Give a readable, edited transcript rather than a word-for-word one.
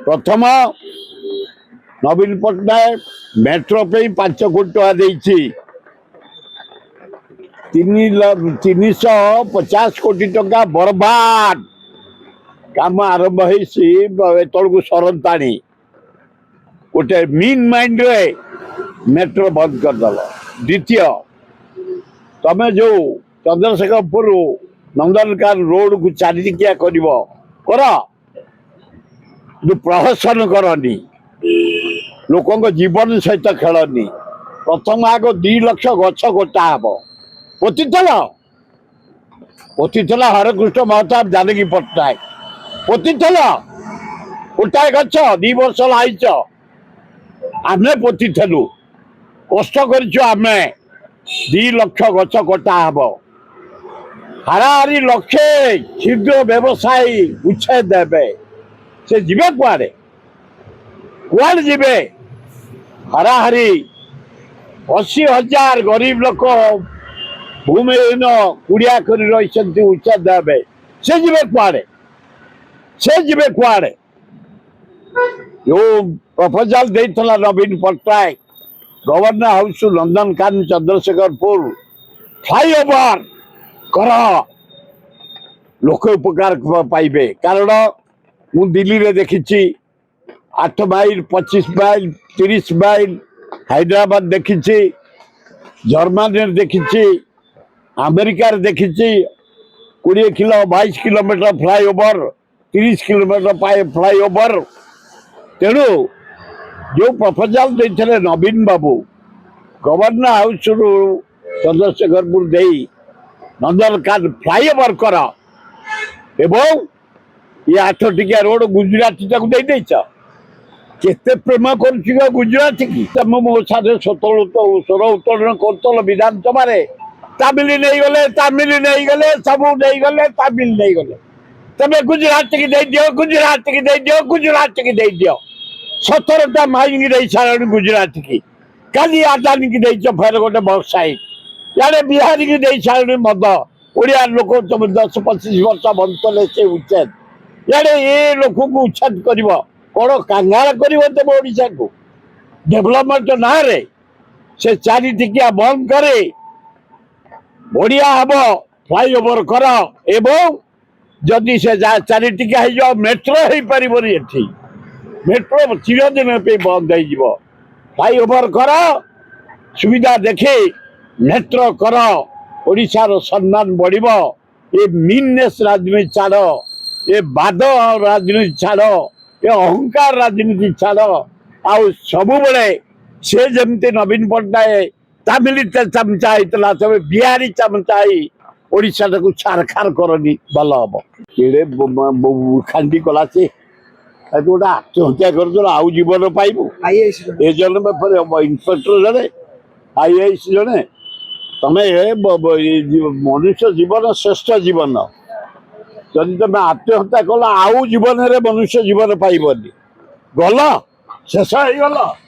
प्रथम नवीन पट्टनायक मेट्रो पे 5 कोटी टका देइछि 350 कोटी टका बर्बाद काम आरंभ होतलू सरंताणी गोटे मीन माइंड रे मेट्रो बंद करदेल। द्वितीय तमें जो चंद्रशेखरपुर नंदनकान रोड को चारिटिकिया कर प्रहसन करनी लोक जीवन सहित खेलनी। प्रथम आग 2 लाख गछ गोटा हम पोतीथल हरकृष्ण महताब जानकी पट्टनायक पोतीथल गोटाए गछ 2 वर्ष लाइच आमे पोतीथलु कष्ट करिछु आमे 2 लाख गछ कटा हम हाराहारी लक्षे क्षुद्र व्यवसायी उच्छेद देवे से जीवे कुआड़े कुआड़े जीवे हाराहारी 80,000 गरीब लोक भूमिहीन कुड़िया कर रही उच्छेद देवे से जीवे कुआड़े जो प्रपोजाल देइथला Naveen Patnaik governor house Nandankanan Chandrasekharpur flyover कर लोक उपकार पाइबे। कारण मु दिल्ली रे देखी 8 माइल 25 माइल 30 माइल हैदराबाद देखी जर्मनी देखी अमेरिका देखी 20 kilo 22 kilometre flyover 30 kilometre flyover तेणु जो प्रपोजाल देते नवीन बाबू गवर्नर हाउस चंद्रशेखरपुर दे नंदनकान फ्लाईओवर कर एवं ये 8 टिकिया रोड गुजराती केते प्रेम कर गुजराती की तुम मो साथ स्वर उत्तोलन कर विधानसभा तामिल नहीं गले सबू नहीं गले तामिल नहीं गले तमें गुजरात की दे दियो गुजरात की दे दियो 17टा माइंग दे सारे गुजरात की काली आदानी की दे फेर गोटे बक्साइट यारे बिहारी की दे सारे मद ओडिया लोक 10-25 वर्ष बंतले से उच्छेद यारे ये लोक को उच्छेद कर कौन कांगाल कर को डेभलपमेंट ना रे से 4 टिकिया बंद करे बढ़िया हम फ्लाईओवर कर एवं जदि से 4 टिकिया हो मेट्रो हो पार मेट्रो चिरदिन पे बंद हो फ्लाईओवर कर सुविधा देखे मेट्रो कर ओडिशार सम्मान बढ़ ये मीननेस राजनीति छाड़ ये बाद राजनीति छाड़ ये अहंकार राजनीति छाड़ आउ सब बेले से जमती नवीन पट्टनायक तामिल चमचा होता सब बिहारी चमचा ओडिशा को छारखार करनी भल हम केड़े खांडी कला से गोटे आत्महत्या कर आउ जीवन पाइबू ए जन्म इन्स्पेक्टर जड़े IAS जड़े तमें मनुष्य जीवन श्रेष्ठ जीवन जदि तुम आत्महत्या कल आउ जीवन में मनुष्य जीवन पाइबनी गल शेष हो गल।